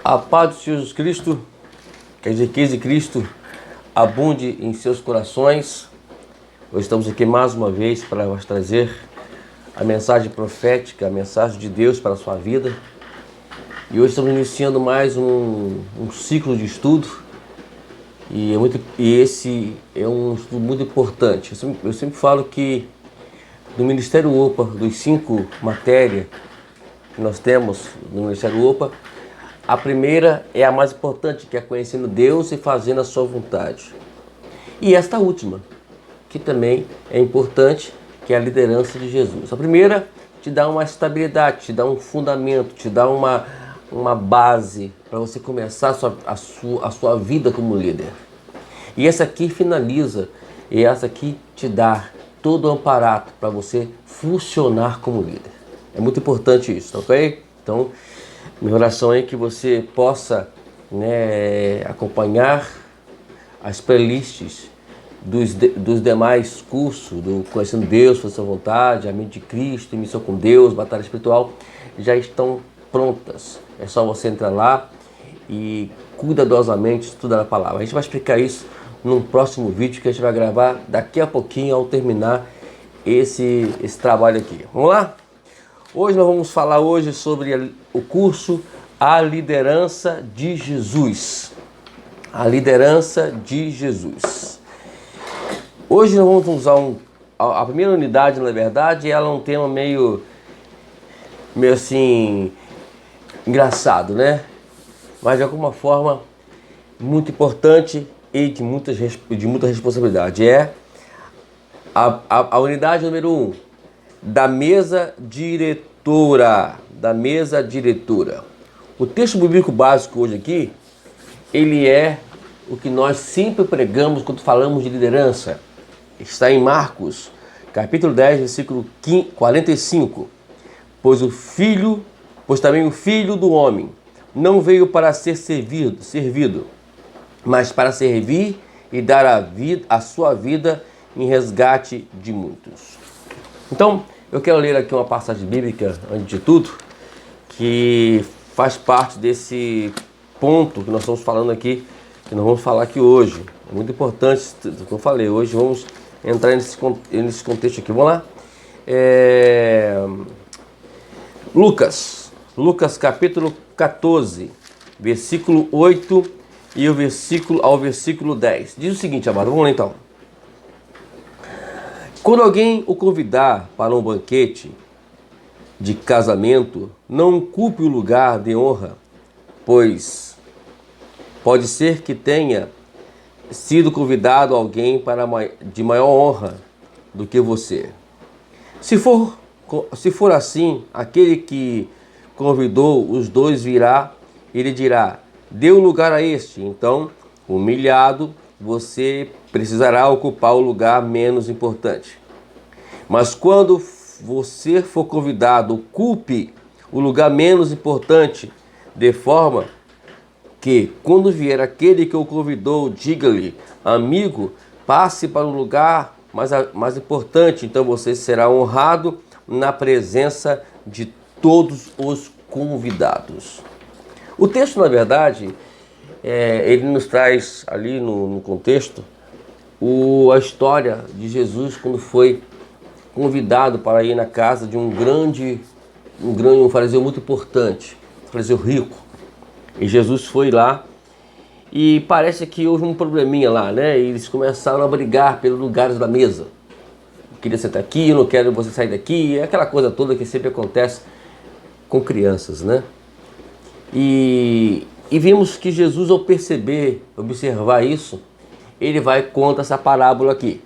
A paz de Jesus Cristo, que a riqueza de Cristo abunde em seus corações. Hoje estamos aqui mais uma vez para vos trazer a mensagem profética, a mensagem de Deus para a sua vida. E hoje estamos iniciando mais um ciclo de estudo. E esse é um estudo muito importante. Eu sempre falo que no Ministério OPA, dos 5 matérias que nós temos no Ministério OPA, a primeira é a mais importante, que é conhecendo Deus e fazendo a sua vontade. E esta última, que também é importante, que é a liderança de Jesus. A primeira te dá uma estabilidade, te dá um fundamento, te dá uma base para você começar a sua vida como líder. E essa aqui finaliza, e essa aqui te dá todo o aparato para você funcionar como líder. É muito importante isso, ok? Então, minha oração é que você possa acompanhar as playlists dos demais cursos, do Conhecendo Deus, Fazer Sua Vontade, A Mente de Cristo, Missão com Deus, Batalha Espiritual, já estão prontas. É só você entrar lá e cuidadosamente estudar a palavra. A gente vai explicar isso num próximo vídeo que a gente vai gravar daqui a pouquinho ao terminar esse trabalho aqui. Vamos lá? Hoje nós vamos falar sobre o curso A Liderança de Jesus. A Liderança de Jesus. Hoje nós vamos usar a primeira unidade, na verdade, ela é um tema meio assim, engraçado, né? Mas de alguma forma muito importante e de muita responsabilidade. É a unidade número 1, da mesa diretora. Da mesa diretora. O texto bíblico básico hoje aqui, ele é o que nós sempre pregamos quando falamos de liderança. Está em Marcos, capítulo 10, versículo 45. Pois também o Filho do Homem não veio para ser servido, mas para servir e dar a sua vida em resgate de muitos. Então, eu quero ler aqui uma passagem bíblica, antes de tudo, que faz parte desse ponto que nós estamos falando aqui, que nós vamos falar aqui hoje. É muito importante o que eu falei. Hoje vamos entrar nesse contexto aqui. Vamos lá? Lucas capítulo 14, versículo 8 e ao versículo 10. Diz o seguinte, amado, vamos lá então. Quando alguém o convidar para um banquete de casamento, não ocupe o lugar de honra, pois pode ser que tenha sido convidado alguém de maior honra do que você. Se for assim, aquele que convidou os dois virá, ele dirá: dê o lugar a este. Então, humilhado, você precisará ocupar o lugar menos importante. Mas quando você for convidado, ocupe o lugar menos importante, de forma que, quando vier aquele que o convidou, diga-lhe: amigo, passe para um lugar mais importante. Então você será honrado na presença de todos os convidados. O texto, na verdade, ele nos traz ali no contexto a história de Jesus quando foi convidado para ir na casa de um fariseu muito importante, um fariseu rico. E Jesus foi lá e parece que houve um probleminha lá, né? E eles começaram a brigar pelos lugares da mesa. Eu queria sentar aqui, eu não quero você sair daqui, é aquela coisa toda que sempre acontece com crianças, né? E vimos que Jesus, ao observar isso, ele vai contra essa parábola aqui.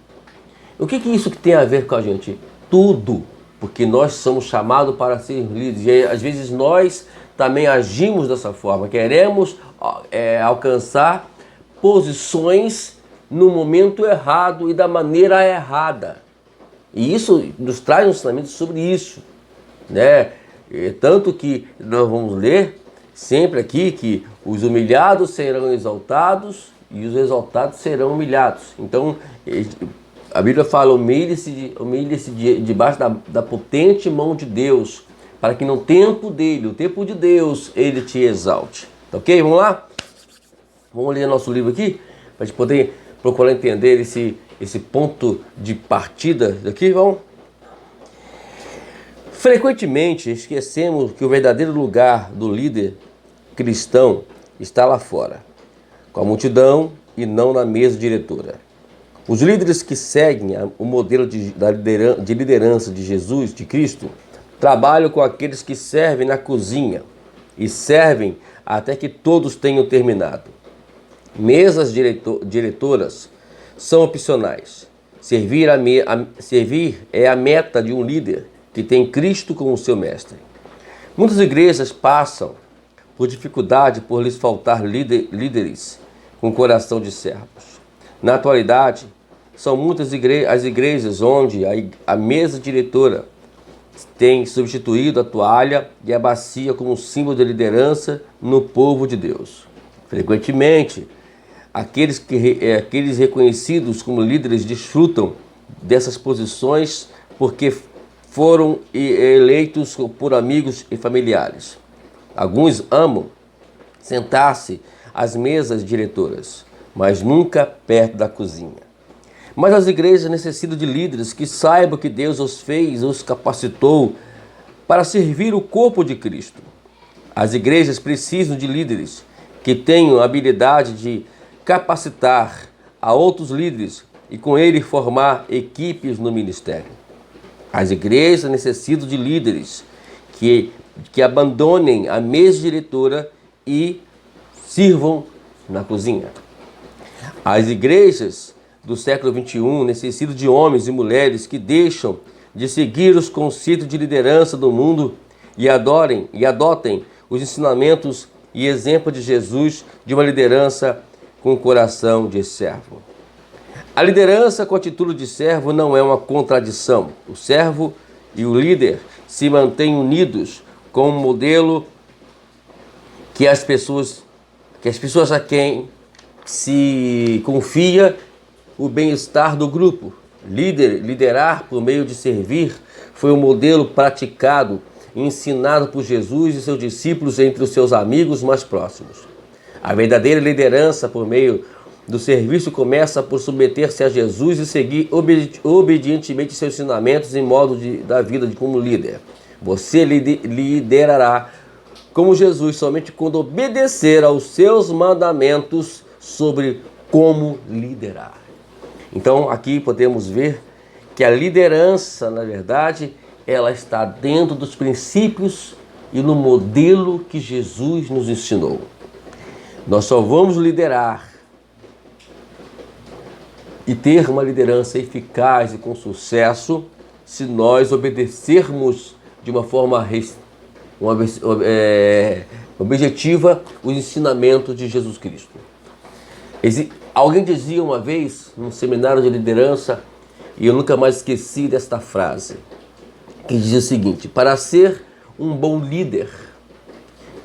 O que isso tem a ver com a gente? Tudo, porque nós somos chamados para ser líderes. E às vezes nós também agimos dessa forma, queremos alcançar posições no momento errado e da maneira errada. E isso nos traz um ensinamento sobre isso, né? Tanto que nós vamos ler sempre aqui que os humilhados serão exaltados e os exaltados serão humilhados. Então, a Bíblia fala: humilhe-se debaixo da potente mão de Deus, para que no tempo dele, o tempo de Deus, ele te exalte. Tá ok? Vamos lá? Vamos ler nosso livro aqui, para a gente poder procurar entender esse ponto de partida daqui. Vamos. Frequentemente esquecemos que o verdadeiro lugar do líder cristão está lá fora, com a multidão e não na mesa diretora. Os líderes que seguem o modelo de liderança de Jesus, de Cristo, trabalham com aqueles que servem na cozinha e servem até que todos tenham terminado. Mesas diretoras são opcionais. Servir é a meta de um líder que tem Cristo como seu mestre. Muitas igrejas passam por dificuldade por lhes faltar líderes com coração de servos. Na atualidade, são muitas as igrejas onde a mesa diretora tem substituído a toalha e a bacia como símbolo de liderança no povo de Deus. Frequentemente, aqueles reconhecidos como líderes desfrutam dessas posições porque foram eleitos por amigos e familiares. Alguns amam sentar-se às mesas diretoras, mas nunca perto da cozinha. Mas as igrejas necessitam de líderes que saibam que Deus os fez, os capacitou para servir o corpo de Cristo. As igrejas precisam de líderes que tenham a habilidade de capacitar a outros líderes e com ele formar equipes no ministério. As igrejas necessitam de líderes que abandonem a mesa diretora e sirvam na cozinha. As igrejas do século XXI necessitam de homens e mulheres que deixam de seguir os conceitos de liderança do mundo e adotem os ensinamentos e exemplo de Jesus de uma liderança com coração de servo. A liderança com a atitude de servo não é uma contradição. O servo e o líder se mantêm unidos com um modelo que as pessoas a quem se confia o bem-estar do grupo. Liderar por meio de servir foi um modelo praticado e ensinado por Jesus e seus discípulos entre os seus amigos mais próximos. A verdadeira liderança por meio do serviço começa por submeter-se a Jesus e seguir obedientemente seus ensinamentos em modo da vida como líder. Você liderará como Jesus somente quando obedecer aos seus mandamentos sobre como liderar. Então aqui podemos ver que a liderança, na verdade, ela está dentro dos princípios e no modelo que Jesus nos ensinou. Nós só vamos liderar e ter uma liderança eficaz e com sucesso se nós obedecermos de uma forma objetiva os ensinamentos de Jesus Cristo. Alguém dizia uma vez, num seminário de liderança, e eu nunca mais esqueci desta frase, que dizia o seguinte: para ser um bom líder,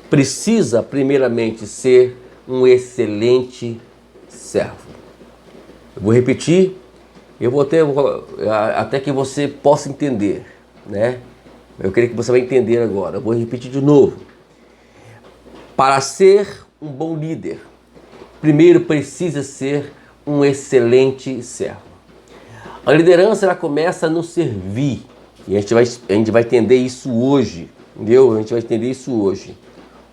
precisa primeiramente ser um excelente servo. Eu vou repetir, até que você possa entender, né? Eu creio que você vai entender agora. Eu vou repetir de novo. Para ser um bom líder, primeiro precisa ser um excelente servo. A liderança ela começa no servir. E a gente vai entender isso hoje. Entendeu? A gente vai entender isso hoje.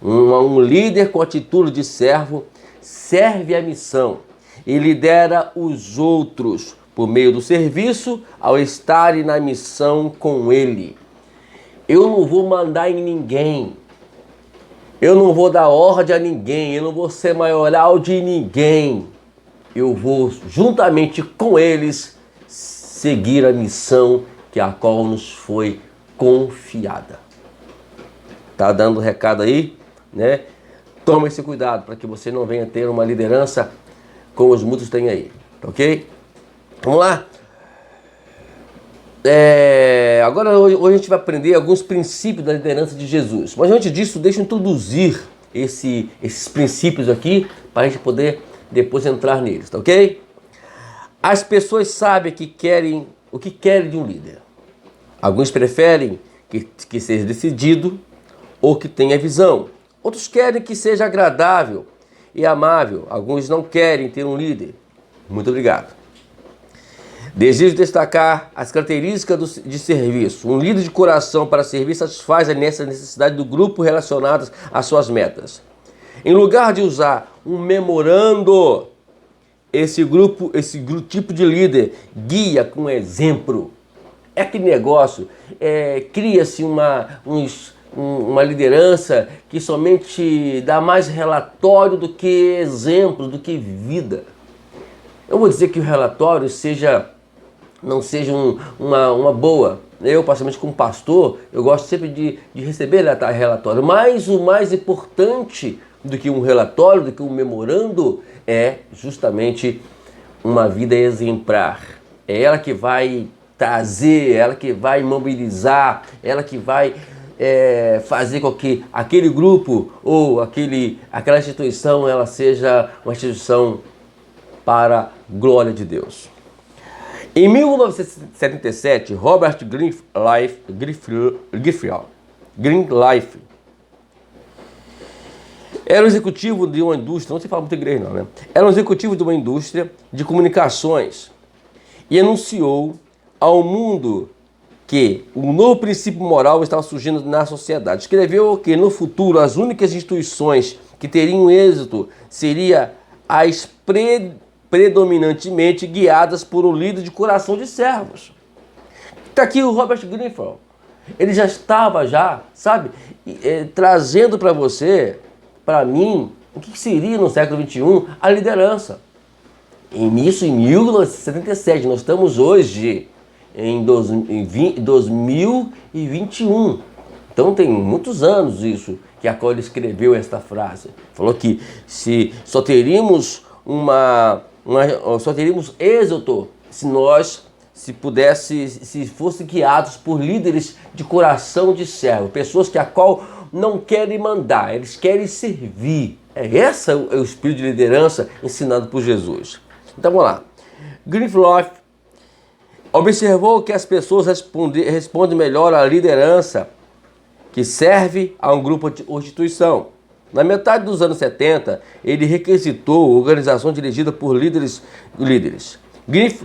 Um líder com atitude de servo serve a missão e lidera os outros por meio do serviço ao estarem na missão com ele. Eu não vou mandar em ninguém. Eu não vou dar ordem a ninguém. Eu não vou ser maioral de ninguém. Eu vou, juntamente com eles, seguir a missão que a qual nos foi confiada. Tá dando recado aí, né? Toma esse cuidado para que você não venha ter uma liderança como os muitos têm aí, ok? Vamos lá? Agora hoje a gente vai aprender alguns princípios da liderança de Jesus. Mas antes disso, deixa eu introduzir esses princípios aqui para a gente poder depois entrar neles, tá ok? As pessoas sabem o que querem de um líder. Alguns preferem que seja decidido ou que tenha visão. Outros querem que seja agradável e amável. Alguns não querem ter um líder. Muito obrigado. Desejo destacar as características de serviço. Um líder de coração para servir satisfaz essa necessidade do grupo relacionadas às suas metas. Em lugar de usar um memorando, esse tipo de líder guia com exemplo. É aquele negócio, cria-se uma liderança que somente dá mais relatório do que exemplo, do que vida. Eu vou dizer que o relatório não seja uma boa. Eu, particularmente como pastor, eu gosto sempre de receber relatório. Mas o mais importante do que um relatório, do que um memorando, é justamente uma vida exemplar. É ela que vai trazer, ela que vai mobilizar, ela que vai fazer com que aquele grupo ou aquela instituição ela seja uma instituição para a glória de Deus. Em 1977, Robert Greenleaf era um executivo de uma indústria, não se fala muito inglês não, né? Era um executivo de uma indústria de comunicações e anunciou ao mundo que um novo princípio moral estava surgindo na sociedade. Escreveu que no futuro as únicas instituições que teriam êxito seriam as predominantemente guiadas por um líder de coração de servos. Está aqui o Robert Greenleaf. Ele já estava, trazendo para você, para mim, o que seria no século XXI a liderança. Isso em 1977. Nós estamos hoje em 2021. Então tem muitos anos isso que a qual ele escreveu esta frase. Falou que só teríamos êxito se fossem guiados por líderes de coração de servo, pessoas que a qual não querem mandar, eles querem servir. Esse é o espírito de liderança ensinado por Jesus. Então vamos lá. Greenleaf observou que as pessoas respondem melhor à liderança que serve a um grupo ou instituição. Na metade dos anos 70, ele requisitou organização dirigida por líderes. Greenleaf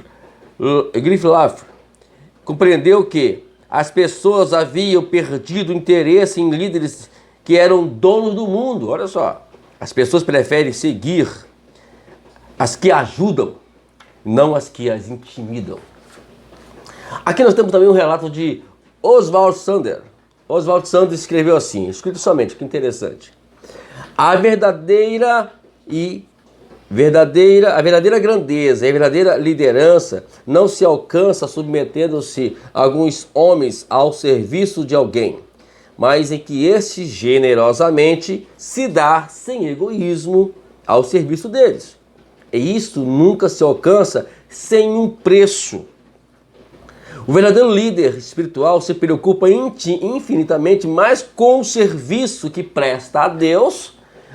compreendeu que as pessoas haviam perdido interesse em líderes que eram donos do mundo. Olha só, as pessoas preferem seguir as que ajudam, não as que as intimidam. Aqui nós temos também um relato de Oswald Sanders. Oswald Sanders escreveu assim, escrito somente, que interessante. A verdadeira grandeza e a verdadeira liderança não se alcança submetendo-se alguns homens ao serviço de alguém, mas em que este generosamente se dá sem egoísmo ao serviço deles. E isso nunca se alcança sem um preço. O verdadeiro líder espiritual se preocupa infinitamente mais com o serviço que presta a Deus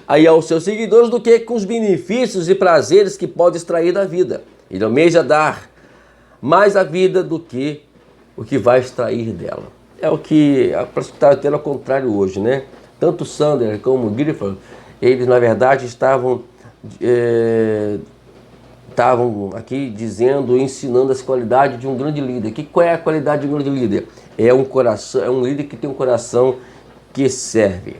e aos seus seguidores do que com os benefícios e prazeres que pode extrair da vida. Ele almeja dar mais a vida do que o que vai extrair dela. É o que está tendo ao contrário hoje, né? Tanto Sanders como Greenleaf, eles na verdade estavam aqui dizendo, ensinando as qualidades de um grande líder. Qual é a qualidade de um grande líder? É um líder que tem um coração que serve.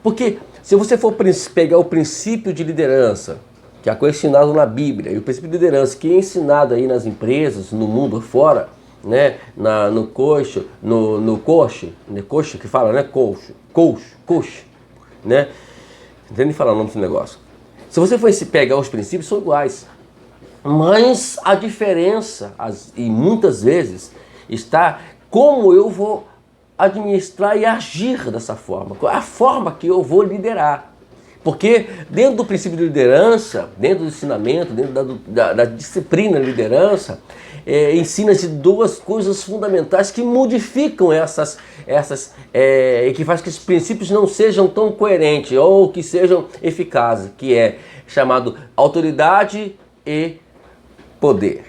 Porque se você for pegar o princípio de liderança, que é ensinado na Bíblia, e o princípio de liderança que é ensinado aí nas empresas, no mundo fora, né, no coach, que fala, né, coach, né, não tem nem falar o nome desse negócio. Se você for pegar os princípios, são iguais. Mas a diferença, e muitas vezes, está como eu vou administrar e agir dessa forma, a forma que eu vou liderar. Porque dentro do princípio de liderança, dentro do ensinamento, dentro da disciplina de liderança, ensina-se duas coisas fundamentais que modificam e que faz que os princípios não sejam tão coerentes ou que sejam eficazes, que é chamado autoridade e poder.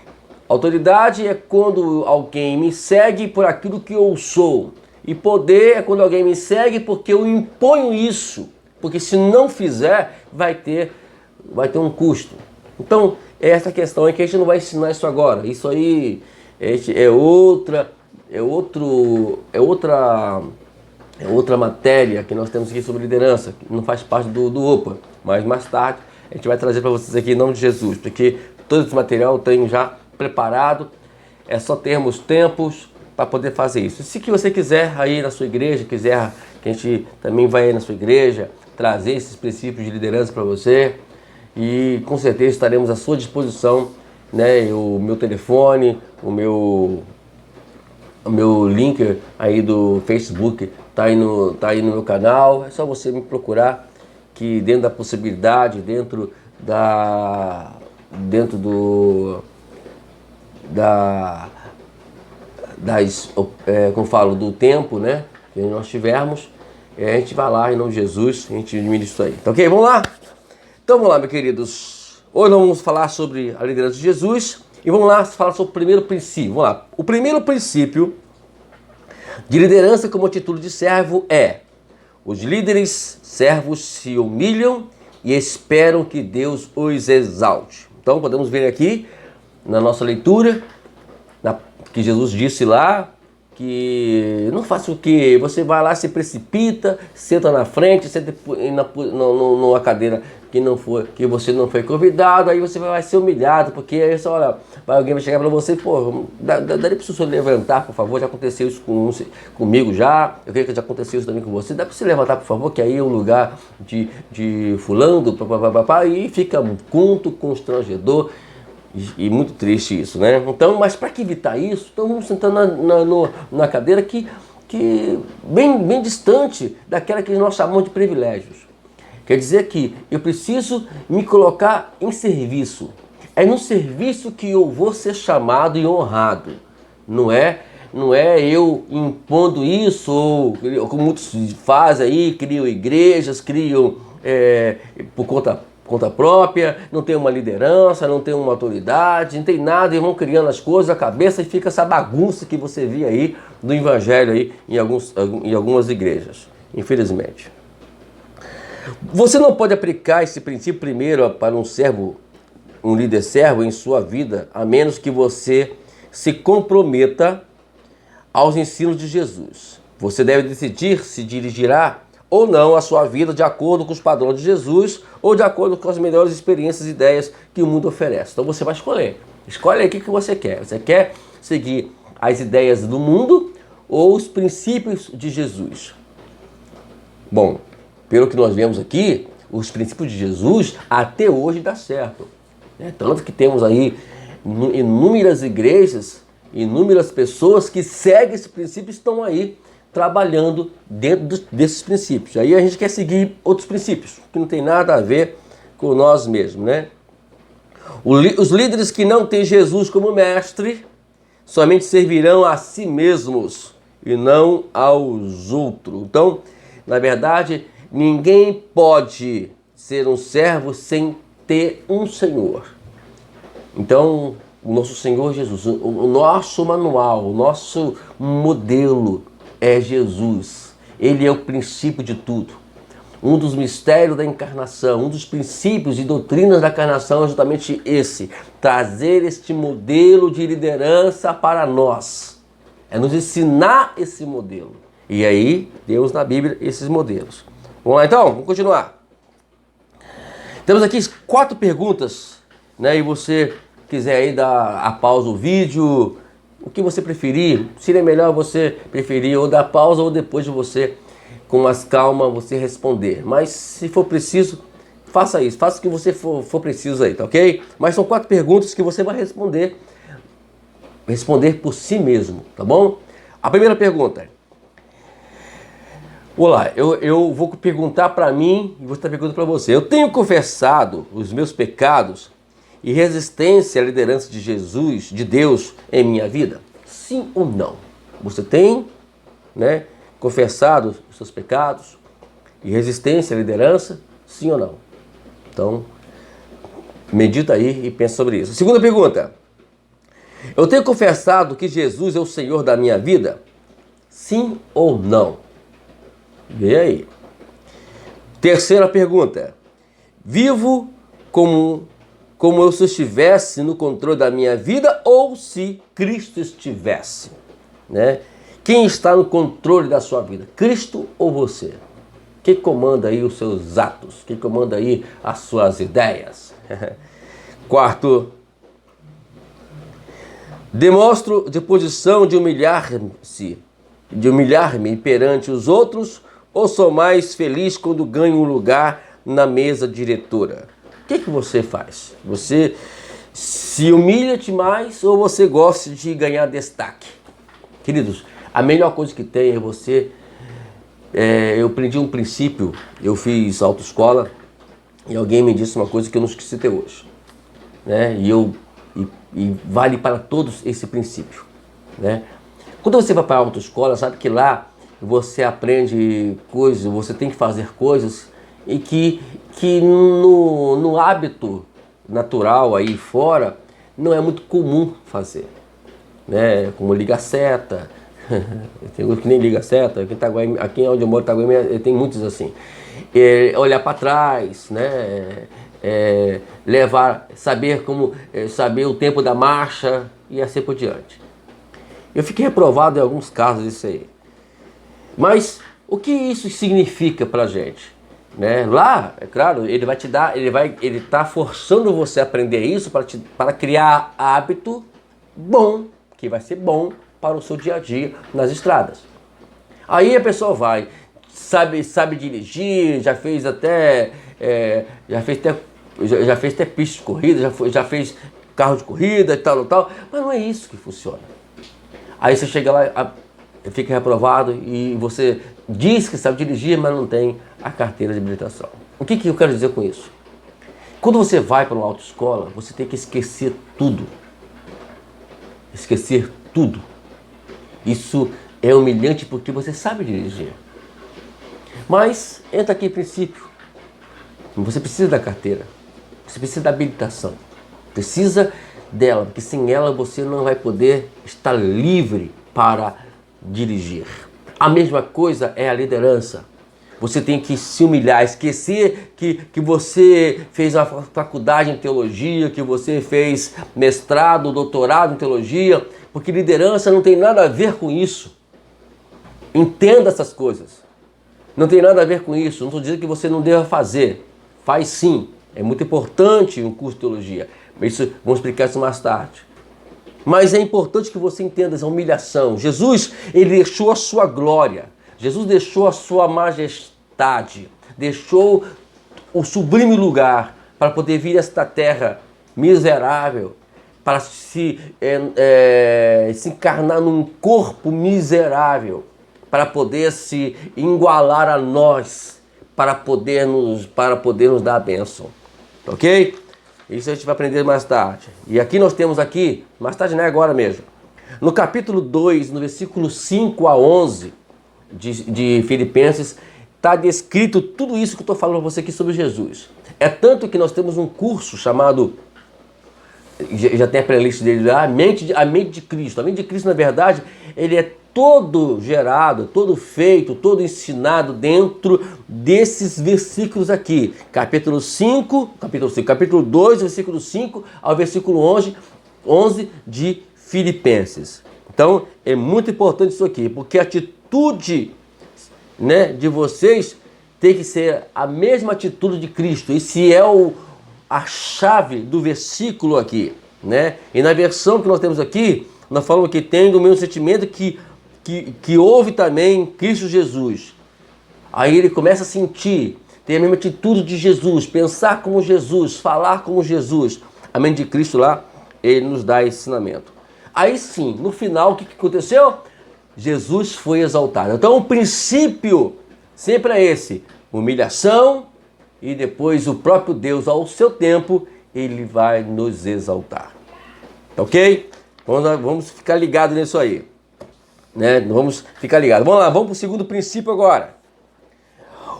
Autoridade é quando alguém me segue por aquilo que eu sou. E poder é quando alguém me segue porque eu imponho isso porque se não fizer, vai ter um custo. Então, essa questão é que a gente não vai ensinar isso agora. Isso aí é outra matéria que nós temos aqui sobre liderança, que não faz parte do OPA, mas mais tarde a gente vai trazer para vocês aqui em nome de Jesus, porque todo esse material eu tenho já preparado, é só termos tempos para poder fazer isso. E se que você quiser aí na sua igreja, quiser que a gente também vai aí na sua igreja trazer esses princípios de liderança para você, e com certeza estaremos à sua disposição, né? O meu telefone, o meu link aí do Facebook tá aí no meu canal. É só você me procurar, que dentro da possibilidade, dentro como falo, do tempo, né, que nós tivermos, a gente vai lá em nome de Jesus, a gente administra isso aí. Tá ok? Vamos lá? Então vamos lá, meus queridos. Hoje nós vamos falar sobre a liderança de Jesus e vamos lá falar sobre o primeiro princípio. Vamos lá. O primeiro princípio de liderança como atitude de servo é: os líderes servos se humilham e esperam que Deus os exalte. Então podemos ver aqui na nossa leitura que Jesus disse lá que não faça o que? Você vai lá, se precipita, senta na frente, senta numa cadeira que você não foi convidado, aí você vai ser humilhado, porque aí você olha, alguém vai chegar para você, pô, daria para o senhor levantar, por favor, já aconteceu isso comigo já, eu creio que já aconteceu isso também com você, dá para você levantar, por favor, que aí é um lugar de fulano, e fica muito constrangedor. E muito triste isso, né? Então, mas para que evitar isso, então vamos sentar na cadeira que bem distante daquela que nós chamamos de privilégios. Quer dizer que eu preciso me colocar em serviço. É no serviço que eu vou ser chamado e honrado. Não é eu impondo isso, ou como muitos fazem aí, criam igrejas, criam por conta própria, não tem uma liderança, não tem uma autoridade, não tem nada, e vão criando as coisas na cabeça e fica essa bagunça que você vê aí do evangelho aí em algumas igrejas, infelizmente. Você não pode aplicar esse princípio primeiro para um líder servo em sua vida, a menos que você se comprometa aos ensinos de Jesus. Você deve decidir se dirigirá ou não a sua vida de acordo com os padrões de Jesus ou de acordo com as melhores experiências e ideias que o mundo oferece. Então você vai escolher. Escolhe aí o que você quer. Você quer seguir as ideias do mundo ou os princípios de Jesus? Bom, pelo que nós vemos aqui, os princípios de Jesus até hoje dá certo. Tanto que temos aí inúmeras igrejas, inúmeras pessoas que seguem esse princípio e estão aí trabalhando dentro desses princípios. Aí a gente quer seguir outros princípios, que não tem nada a ver com nós mesmos, né? Os líderes que não têm Jesus como mestre somente servirão a si mesmos e não aos outros. Então, na verdade, ninguém pode ser um servo sem ter um Senhor. Então, o nosso Senhor Jesus, o nosso manual, o nosso modelo é Jesus. Ele é o princípio de tudo. Um dos mistérios da encarnação, um dos princípios e doutrinas da encarnação é justamente esse: trazer este modelo de liderança para nós. É nos ensinar esse modelo. E aí, Deus na Bíblia, esses modelos. Vamos lá então? Vamos continuar. Temos aqui 4 perguntas, né? E você quiser aí dar a pausa o vídeo, o que você preferir, seria melhor você preferir ou dar pausa ou depois de você, com mais calma, você responder. Mas se for preciso, faça isso, faça o que você for preciso aí, tá ok? Mas são 4 perguntas que você vai responder por si mesmo, tá bom? A primeira pergunta é: olá, eu vou perguntar para mim e vou estar perguntando para você. Eu tenho confessado os meus pecados e resistência à liderança de Jesus, de Deus em minha vida? Sim ou não? Você tem, né, confessado os seus pecados e resistência à liderança? Sim ou não? Então, medita aí e pensa sobre isso. Segunda pergunta: eu tenho confessado que Jesus é o Senhor da minha vida? Sim ou não? Vê aí. Terceira pergunta. Vivo como eu se estivesse no controle da minha vida ou se Cristo estivesse, né? Quem está no controle da sua vida? Cristo ou você? Quem comanda aí os seus atos? Quem comanda aí as suas ideias? Quarto, demonstro disposição de humilhar-me perante os outros ou sou mais feliz quando ganho um lugar na mesa diretora? O que você faz? Você se humilha demais ou você gosta de ganhar destaque? Queridos, a melhor coisa que tem é você... eu aprendi um princípio, eu fiz autoescola e alguém me disse uma coisa que eu não esqueci até hoje, né? E vale para todos esse princípio, né? Quando você vai para a autoescola, sabe que lá você aprende coisas, você tem que fazer coisas e que no hábito natural aí fora não é muito comum fazer, né? Como ligar seta, tem uns que nem liga seta, aqui onde eu moro, Itaguaí, tem muitos assim. Olhar para trás, né? Saber o tempo da marcha e assim por diante. Eu fiquei reprovado em alguns casos disso aí. Mas o que isso significa pra gente? Né? Lá, é claro, ele vai te dar, ele tá forçando você a aprender isso para criar hábito bom, que vai ser bom para o seu dia a dia nas estradas. Aí a pessoa vai, sabe dirigir, já fez até pista de corrida, já fez carro de corrida e tal, mas não é isso que funciona. Aí você chega lá, fica reprovado e você diz que sabe dirigir, mas não tem a carteira de habilitação. O que eu quero dizer com isso? Quando você vai para uma autoescola, você tem que esquecer tudo. Esquecer tudo. Isso é humilhante porque você sabe dirigir. Mas entra aqui em princípio. Você precisa da carteira. Você precisa da habilitação. Precisa dela, porque sem ela você não vai poder estar livre para dirigir. A mesma coisa é a liderança. Você tem que se humilhar, esquecer que você fez uma faculdade em teologia, que você fez mestrado, doutorado em teologia, porque liderança não tem nada a ver com isso. Entenda essas coisas. Não tem nada a ver com isso. Não estou dizendo que você não deva fazer. Faz sim. É muito importante um curso de teologia. Isso, vamos explicar isso mais tarde. Mas é importante que você entenda essa humilhação. Jesus, ele deixou a sua glória. Jesus deixou a sua majestade. Deixou o sublime lugar para poder vir a esta terra miserável, para se encarnar num corpo miserável, para poder se igualar a nós, para poder nos dar a bênção. Ok? Isso a gente vai aprender mais tarde. E aqui nós temos mais tarde não é agora mesmo, no capítulo 2, no versículo 5 a 11 de Filipenses, está descrito tudo isso que eu estou falando para você aqui sobre Jesus. É tanto que nós temos um curso chamado, já tem a playlist dele lá, a mente de Cristo. A mente de Cristo, na verdade, ele é todo gerado, todo feito, todo ensinado dentro desses versículos aqui. Capítulo 2, versículo 5 ao versículo 11 de Filipenses. Então, é muito importante isso aqui, porque a atitude, né, de vocês tem que ser a mesma atitude de Cristo. Esse é a chave do versículo aqui, né? E na versão que nós temos aqui, nós falamos que tem o mesmo sentimento que houve também em Cristo Jesus. Aí ele começa a sentir, tem a mesma atitude de Jesus, pensar como Jesus, falar como Jesus. A mente de Cristo lá, ele nos dá esse ensinamento. Aí sim, no final, o que aconteceu? Jesus foi exaltado. Então o princípio sempre é esse: humilhação, e depois o próprio Deus, ao seu tempo, ele vai nos exaltar. Ok? Vamos ficar ligados nisso aí. Né? Vamos ficar ligados. Vamos lá, vamos para o segundo princípio agora.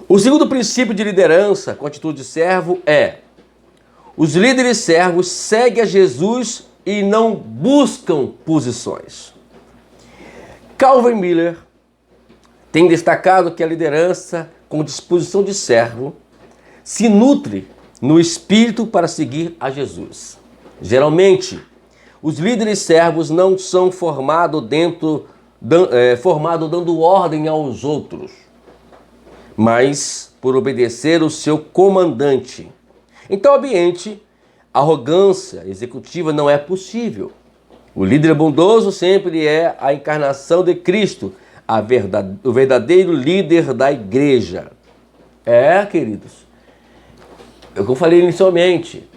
O segundo princípio de liderança com atitude de servo é: os líderes servos seguem a Jesus e não buscam posições. Calvin Miller tem destacado que a liderança com disposição de servo, se nutre no espírito para seguir a Jesus. Geralmente, os líderes servos não são formados dando ordem aos outros, mas por obedecer o seu comandante. Em tal ambiente, arrogância executiva não é possível. O líder bondoso sempre é a encarnação de Cristo, o verdadeiro líder da igreja. Queridos, é o que eu falei inicialmente.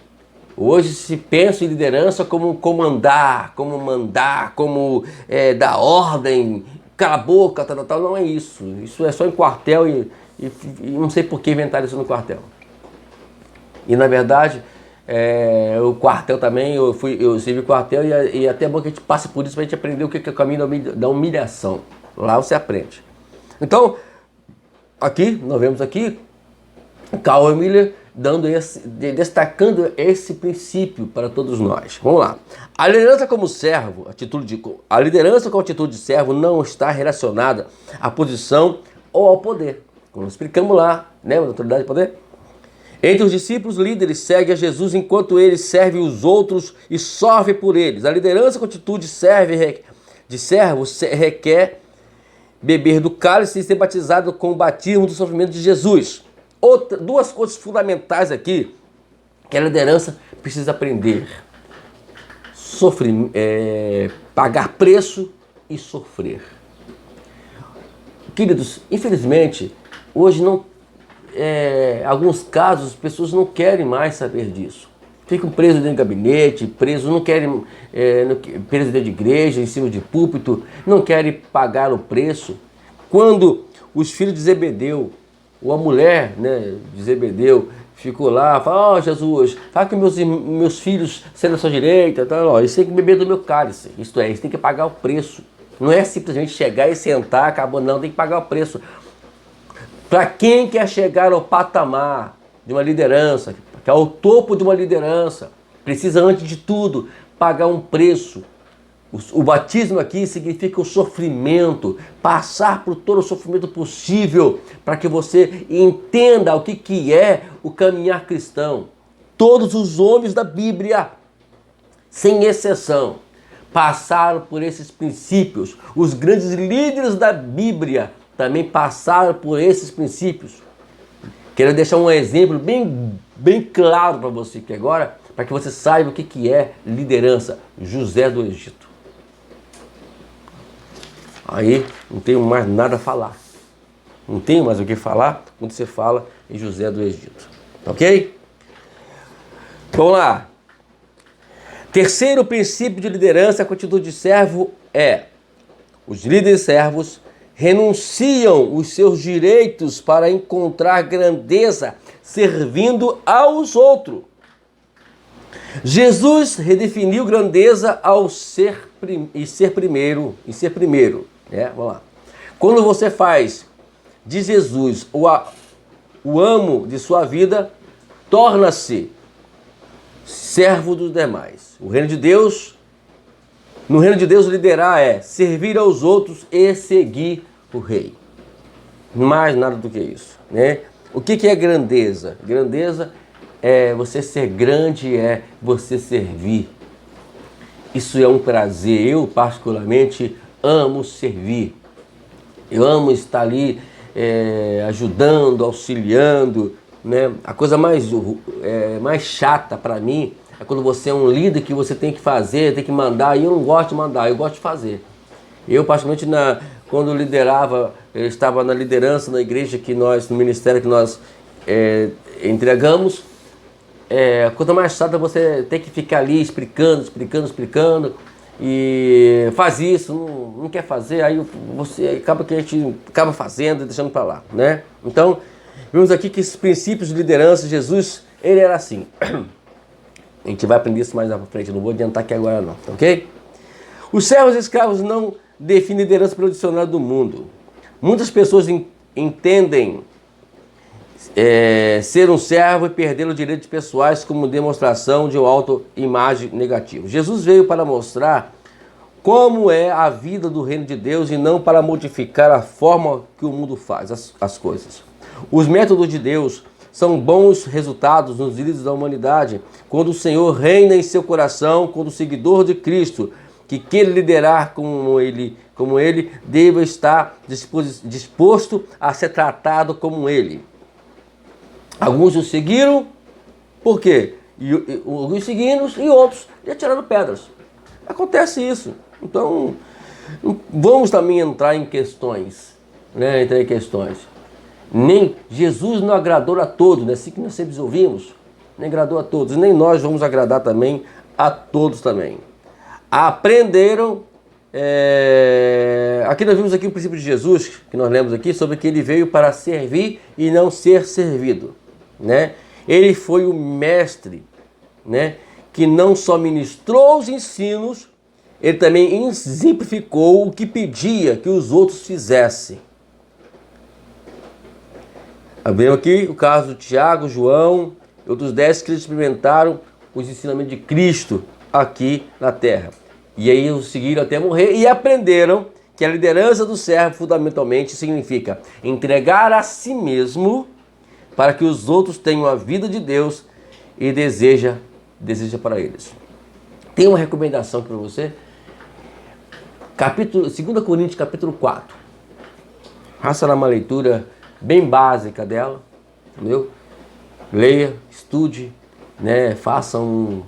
Hoje se pensa em liderança como comandar, como mandar, como dar ordem, cala a boca, tal. Não é isso. Isso é só em quartel e não sei por que inventaram isso no quartel. E na verdade, o quartel também, eu servi quartel e até é bom que a gente passe por isso para a gente aprender o que é o caminho da humilhação. Lá você aprende. Então, aqui, nós vemos aqui, Karl Miller destacando esse princípio para todos nós. Vamos lá. A liderança como servo, a liderança com atitude de servo não está relacionada à posição ou ao poder. Como explicamos lá, lembra da autoridade e poder? Entre os discípulos, líderes seguem a Jesus enquanto ele serve os outros e sofre por eles. A liderança com atitude de servo requer beber do cálice e ser batizado com o batismo do sofrimento de Jesus. Duas coisas fundamentais aqui que a liderança precisa aprender: pagar preço e sofrer. Queridos, infelizmente, hoje alguns casos as pessoas não querem mais saber disso. Ficam presos dentro de gabinete, não querem presos dentro de igreja, em cima de púlpito, não querem pagar o preço. Quando os filhos de Zebedeu, ou a mulher, de Zebedeu, ficou lá, fala: Jesus, fala que meus filhos sendo à sua direita, eles têm que beber do meu cálice. Isto é, eles têm que pagar o preço. Não é simplesmente chegar e sentar, acabou, não, tem que pagar o preço. Para quem quer chegar ao patamar de uma liderança, que é o topo de uma liderança, precisa, antes de tudo, pagar um preço. O batismo aqui significa o sofrimento, passar por todo o sofrimento possível para que você entenda o que é o caminhar cristão. Todos os homens da Bíblia, sem exceção, passaram por esses princípios. Os grandes líderes da Bíblia também passaram por esses princípios. Quero deixar um exemplo bem claro para você aqui agora, para que você saiba o que é liderança. José do Egito. Aí não tenho mais nada a falar. Não tenho mais o que falar quando você fala em José do Egito. Ok? Vamos lá. Terceiro princípio de liderança com atitude de servo os líderes servos renunciam os seus direitos para encontrar grandeza servindo aos outros. Jesus redefiniu grandeza ao ser primeiro. Vamos lá. Quando você faz de Jesus o amo de sua vida, torna-se servo dos demais. No reino de Deus, liderar é servir aos outros e seguir o rei. Mais nada do que isso, O que é grandeza? Grandeza é você ser grande, é você servir. Isso é um prazer. Eu, particularmente, amo servir. Eu amo estar ali ajudando, auxiliando. A coisa mais chata para mim é quando você é um líder que você tem que fazer, tem que mandar. E eu não gosto de mandar, eu gosto de fazer. Eu, particularmente, quando eu estava na liderança na igreja no ministério que nós entregamos, a coisa mais chata é você ter que ficar ali explicando, e faz isso, não quer fazer, aí a gente acaba fazendo e deixando para lá, Então, vemos aqui que esses princípios de liderança, Jesus, ele era assim. A gente vai aprender isso mais na frente, não vou adiantar aqui agora não, ok? Os servos escravos não definem liderança pelo dicionário do mundo. Muitas pessoas entendem ser um servo e perder os direitos pessoais como demonstração de uma autoimagem negativa. Jesus veio para mostrar como é a vida do reino de Deus e não para modificar a forma que o mundo faz as coisas. Os métodos de Deus são bons resultados nos líderes da humanidade quando o Senhor reina em seu coração, quando o seguidor de Cristo que quer liderar como ele deva estar disposto a ser tratado como ele. Alguns o seguiram, por quê? Alguns seguindo e outros lhe atiraram pedras. Acontece isso. Então, vamos também entrar em questões, né? Nem Jesus não agradou a todos, né? Assim que nós sempre ouvimos, nem agradou a todos, nem nós vamos agradar também a todos também. Aprenderam, aqui nós vimos aqui o princípio de Jesus, que nós lemos aqui, sobre que ele veio para servir e não ser servido, né? Ele foi o mestre, né? Que não só ministrou os ensinos, ele também exemplificou o que pedia que os outros fizessem. Vemos aqui o caso de Tiago, João e outros 10 que experimentaram os ensinamentos de Cristo aqui na terra. E aí os seguiram até morrer e aprenderam que a liderança do servo fundamentalmente significa entregar a si mesmo para que os outros tenham a vida de Deus e deseja para eles. Tem uma recomendação para você. 2 Coríntios capítulo 4. Faça uma leitura bem básica dela, entendeu? Leia, estude, né? Faça um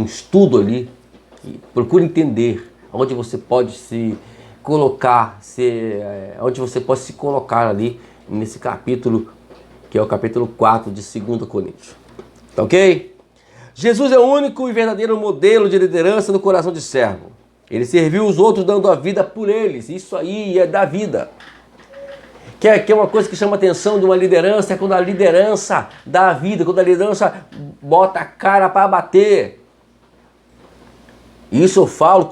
estudo ali, procure entender onde você pode se colocar, onde você pode se colocar ali nesse capítulo, que é o capítulo 4 de 2 Coríntios. Tá ok? Jesus é o único e verdadeiro modelo de liderança no coração de servo. Ele serviu os outros dando a vida por eles. Isso aí é da vida. Que é uma coisa que chama a atenção de uma liderança, é quando a liderança dá a vida, quando a liderança bota a cara para bater. Isso eu falo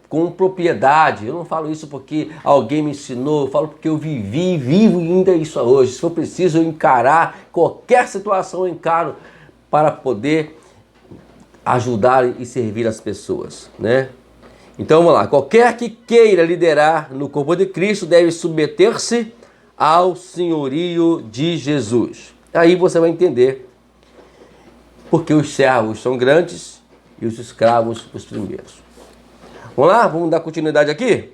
com propriedade. Eu não falo isso porque alguém me ensinou, eu falo porque eu vivi e vivo ainda isso hoje. Se for preciso eu encarar qualquer situação, eu encaro para poder ajudar e servir as pessoas, né? Então vamos lá, qualquer que queira liderar no corpo de Cristo deve submeter-se ao senhorio de Jesus. Aí você vai entender porque os servos são grandes e os escravos os primeiros. Vamos lá, vamos dar continuidade aqui?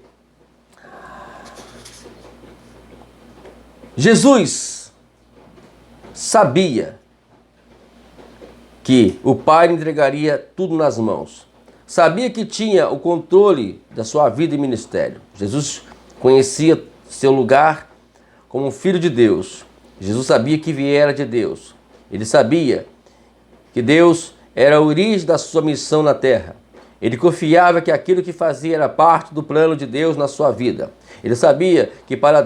Jesus sabia que o Pai entregaria tudo nas mãos. Sabia que tinha o controle da sua vida e ministério. Jesus conhecia seu lugar como filho de Deus. Jesus sabia que viera de Deus. Ele sabia que Deus era a origem da sua missão na terra. Ele confiava que aquilo que fazia era parte do plano de Deus na sua vida. Ele sabia que para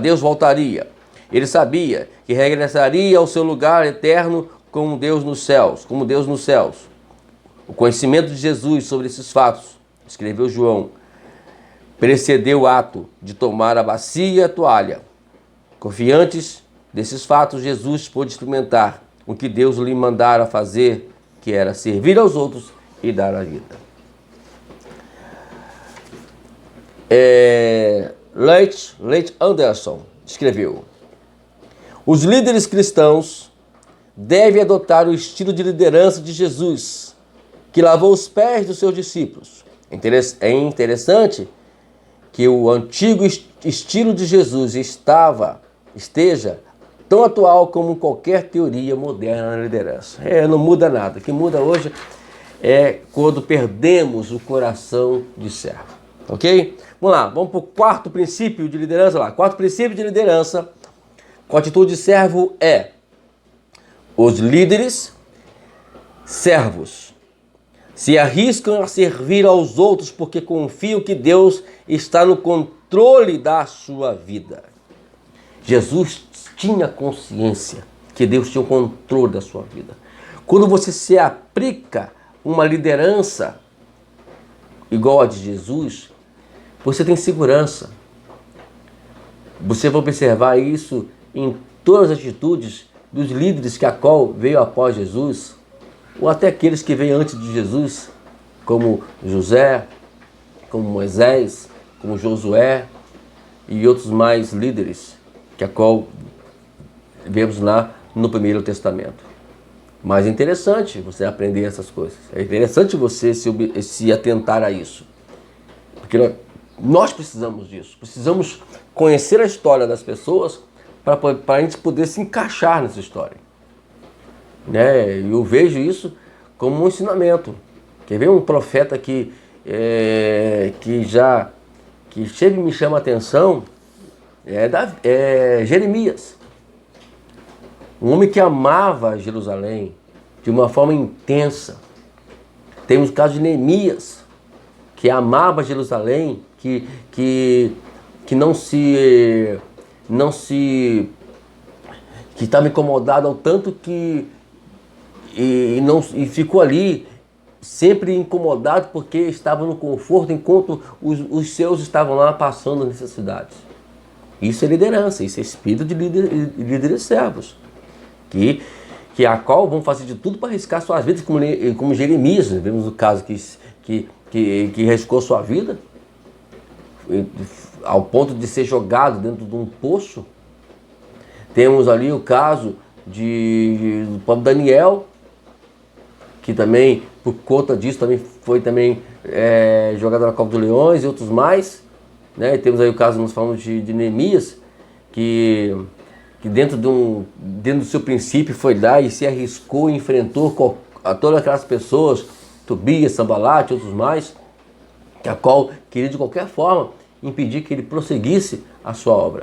Deus voltaria. Ele sabia que regressaria ao seu lugar eterno como Deus nos céus. O conhecimento de Jesus sobre esses fatos, escreveu João, precedeu o ato de tomar a bacia e a toalha. Confiantes desses fatos, Jesus pôde experimentar o que Deus lhe mandara fazer, que era servir aos outros e dar a vida. Leite Anderson escreveu: os líderes cristãos devem adotar o estilo de liderança de Jesus, que lavou os pés dos seus discípulos. É interessante que o antigo estilo de Jesus esteja tão atual como qualquer teoria moderna na liderança. Não muda nada. O que muda hoje é quando perdemos o coração de servo. Ok? Vamos lá, vamos para o quarto princípio de liderança lá. Quarto princípio de liderança com atitude de servo é: os líderes servos se arriscam a servir aos outros porque confiam que Deus está no controle da sua vida. Jesus tinha consciência que Deus tinha o controle da sua vida. Quando você se aplica uma liderança igual a de Jesus, você tem segurança. Você vai observar isso em todas as atitudes dos líderes que a qual veio após Jesus, ou até aqueles que veio antes de Jesus, como José, como Moisés, como Josué e outros mais líderes que a qual vemos lá no Primeiro Testamento. Mas é interessante você aprender essas coisas. É interessante você se atentar a isso. Porque nós precisamos disso. Precisamos conhecer a história das pessoas para a gente poder se encaixar nessa história. Né? Eu vejo isso como um ensinamento. Quer ver um profeta que chega e me chama a atenção? É Jeremias. Um homem que amava Jerusalém de uma forma intensa. Temos o caso de Neemias, que amava Jerusalém, que estava incomodado ao tanto que ficou ali sempre incomodado porque estava no conforto enquanto os seus estavam lá passando necessidades. Isso é liderança, isso é espírito de líderes servos. Que a qual vão fazer de tudo para arriscar suas vidas, como Jeremias, né? Vemos o caso que arriscou sua vida ao ponto de ser jogado dentro de um poço. Temos ali o caso do próprio Daniel, que também, por conta disso, também foi jogado na cova dos leões e outros mais. Né? E temos aí o caso, nós falamos de Neemias, que dentro do seu princípio foi lá e se arriscou e enfrentou a todas aquelas pessoas, Tobias, Sanbalate e outros mais, a qual queria de qualquer forma impedir que ele prosseguisse a sua obra,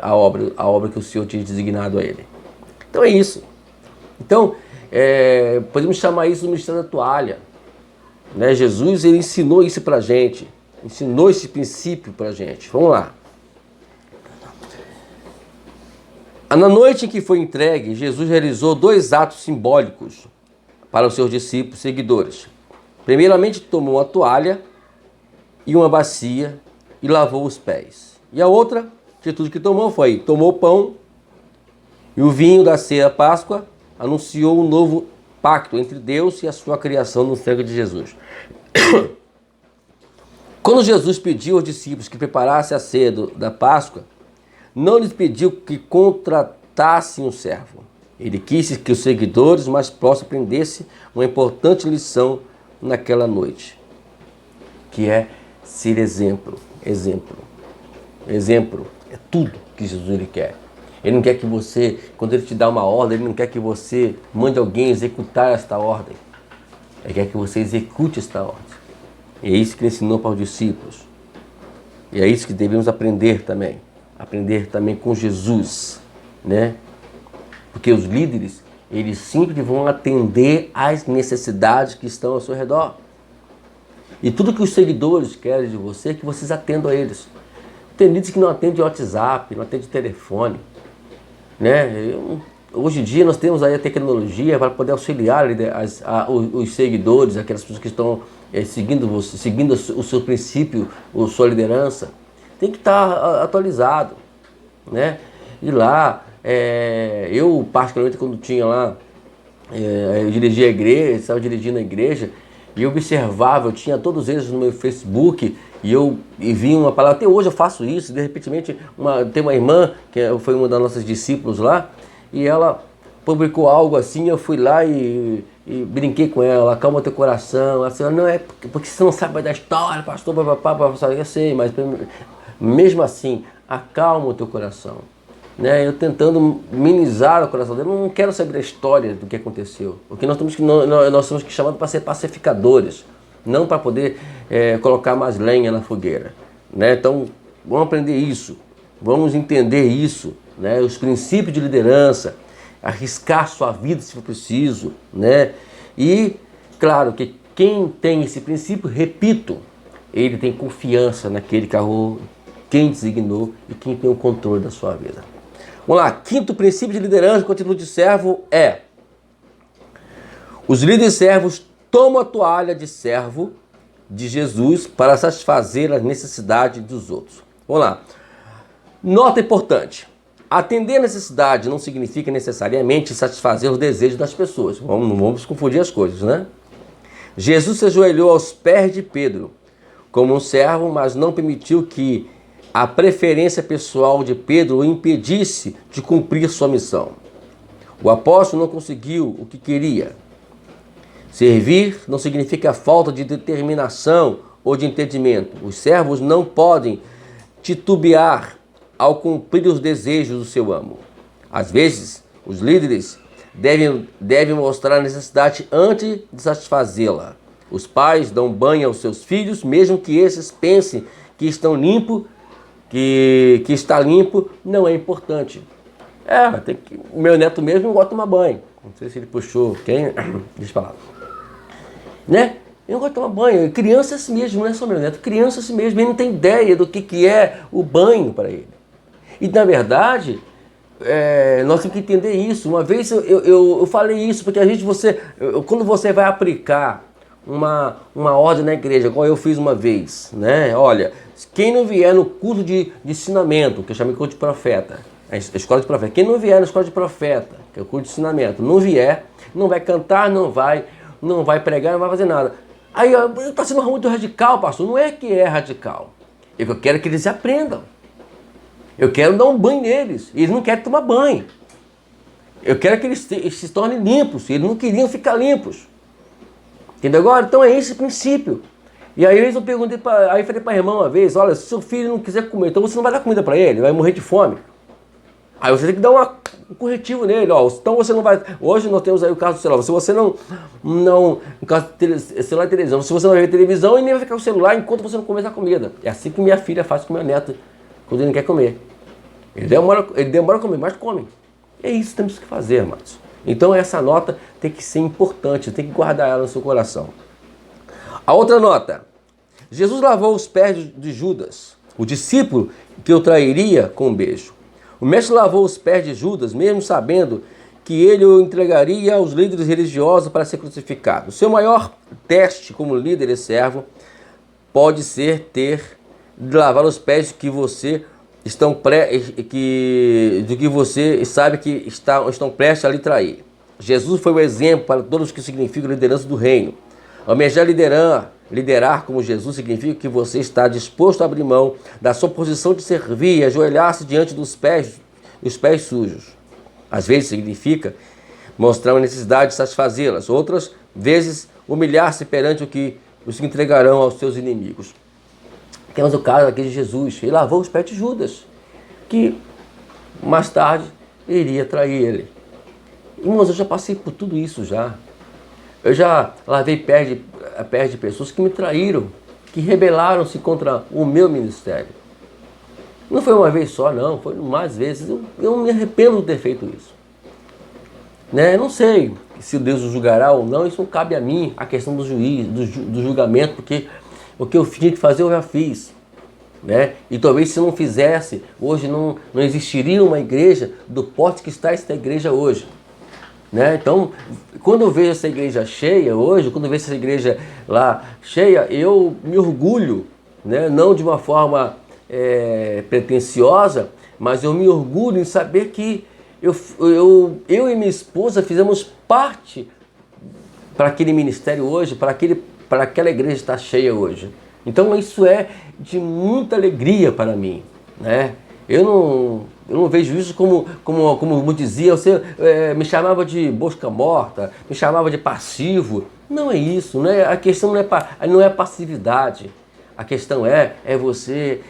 a obra que o Senhor tinha designado a ele. Então é isso. Então, podemos chamar isso do ministério da toalha. Né? Jesus, ele ensinou isso pra gente, ensinou esse princípio pra gente. Vamos lá. Na noite em que foi entregue, Jesus realizou 2 atos simbólicos para os seus discípulos seguidores. Primeiramente, tomou uma toalha e uma bacia e lavou os pés. E a outra atitude que tomou o pão e o vinho da ceia da Páscoa, anunciou um novo pacto entre Deus e a sua criação no sangue de Jesus. Quando Jesus pediu aos discípulos que preparassem a ceia da Páscoa, não lhes pediu que contratassem um servo. Ele quis que os seguidores mais próximos aprendessem uma importante lição naquela noite, que é ser exemplo. Exemplo é tudo que Jesus ele quer. Ele não quer que você, quando ele te dá uma ordem, ele não quer que você mande alguém executar esta ordem. Ele quer que você execute esta ordem. E é isso que ele ensinou para os discípulos. E é isso que devemos aprender também. Aprender também com Jesus, né? Porque os líderes, eles sempre vão atender às necessidades que estão ao seu redor. E tudo que os seguidores querem de você é que vocês atendam a eles. Tem líderes que não atendem WhatsApp, não atendem telefone, né? Hoje em dia nós temos aí a tecnologia para poder auxiliar os seguidores, aquelas pessoas que estão seguindo o seu princípio, a sua liderança. Tem que estar atualizado, né? E lá, eu particularmente quando tinha lá, eu dirigia a igreja, estava dirigindo a igreja, e eu observava, eu tinha todos eles no meu Facebook, e vi uma palavra, até hoje eu faço isso, de repente tem uma irmã, que foi uma das nossas discípulos lá, e ela publicou algo assim, eu fui lá e brinquei com ela, acalma teu coração. Ela disse, não é porque você não sabe da história, pastor, eu sei, mas mesmo assim, acalma o teu coração. Né? Eu tentando minimizar o coração dele, eu não quero saber da história do que aconteceu. Porque nós somos chamados para ser pacificadores, não para poder colocar mais lenha na fogueira. Né? Então, vamos aprender isso, vamos entender isso, né? Os princípios de liderança, arriscar sua vida se for preciso, né? E, claro, que quem tem esse princípio, repito, ele tem confiança naquele quem designou e quem tem o controle da sua vida. Vamos lá, quinto princípio de liderança com atitude de servo é: os líderes servos tomam a toalha de servo de Jesus para satisfazer as necessidades dos outros. Vamos lá. Nota importante: atender a necessidade não significa necessariamente satisfazer os desejos das pessoas. Não vamos confundir as coisas, né? Jesus se ajoelhou aos pés de Pedro como um servo, mas não permitiu que a preferência pessoal de Pedro o impedisse de cumprir sua missão. O apóstolo não conseguiu o que queria. Servir não significa falta de determinação ou de entendimento. Os servos não podem titubear ao cumprir os desejos do seu amo. Às vezes, os líderes devem mostrar a necessidade antes de satisfazê-la. Os pais dão banho aos seus filhos, mesmo que esses pensem que estão limpo, que está limpo, não é importante. O meu neto mesmo não gosta de tomar banho. Não sei se ele puxou quem. Deixa eu falar. Né? Ele não gosta de tomar banho. Criança é assim mesmo, não é só meu neto. Criança é assim mesmo. Ele não tem ideia do que é o banho para ele. E na verdade, nós temos que entender isso. Uma vez eu falei isso, porque a gente, quando você vai aplicar uma ordem na igreja, igual eu fiz uma vez, né? Olha, quem não vier no curso de ensinamento, que eu chamei de curso de profeta, a escola de profeta, quem não vier na escola de profeta, que é o curso de ensinamento, não vier, não vai cantar, não vai pregar, não vai fazer nada. Aí, está sendo muito radical, pastor. Não é que é radical. Eu quero que eles aprendam. Eu quero dar um banho neles. Eles não querem tomar banho. Eu quero que eles se tornem limpos. Eles não queriam ficar limpos. Entendeu agora? Então é esse o princípio. E aí eu perguntei, aí falei para a irmã uma vez, olha, se seu filho não quiser comer, então você não vai dar comida para ele, vai morrer de fome. Aí você tem que dar um corretivo nele, ó. Então você não vai. Hoje nós temos aí o caso do celular. Se você não no caso de celular e televisão, se você não vai ver televisão e nem vai ficar com o celular enquanto você não comer a comida. É assim que minha filha faz com meu neto quando ele não quer comer. Ele demora a comer, mas come. É isso que temos que fazer, irmãos. Então essa nota tem que ser importante, tem que guardar ela no seu coração. A outra nota. Jesus lavou os pés de Judas, o discípulo que o trairia com um beijo. O mestre lavou os pés de Judas, mesmo sabendo que ele o entregaria aos líderes religiosos para ser crucificado. O seu maior teste como líder e servo pode ser ter de lavar os pés que você você sabe que estão prestes a lhe trair. Jesus foi o exemplo para todos os que significam liderança do reino. Almejar liderar como Jesus significa que você está disposto a abrir mão da sua posição de servir e ajoelhar-se diante dos pés sujos. Às vezes significa mostrar uma necessidade de satisfazê-las. Outras vezes humilhar-se perante os que entregarão aos seus inimigos. Temos o caso aqui de Jesus. Ele lavou os pés de Judas, que mais tarde iria trair ele. Irmãos, eu já passei por tudo isso já. Eu já lavei pés de pessoas que me traíram, que rebelaram-se contra o meu ministério. Não foi uma vez só, não, foi mais vezes. Eu me arrependo de ter feito isso. Né? Eu não sei se Deus o julgará ou não, isso não cabe a mim, a questão do juiz, do julgamento, porque o que eu tinha que fazer eu já fiz. Né? E talvez se não fizesse, hoje não existiria uma igreja do porte que está esta igreja hoje. Né? Então, quando eu vejo essa igreja cheia hoje, quando eu vejo essa igreja lá cheia, eu me orgulho, né? Não de uma forma pretensiosa, mas eu me orgulho em saber que eu e minha esposa fizemos parte para aquele ministério hoje, para aquela igreja estar cheia hoje. Então isso é de muita alegria para mim, né? Eu não vejo isso como dizia, você me chamava de bosca morta, me chamava de passivo. Não é isso, né? A questão não é passividade. A questão é você,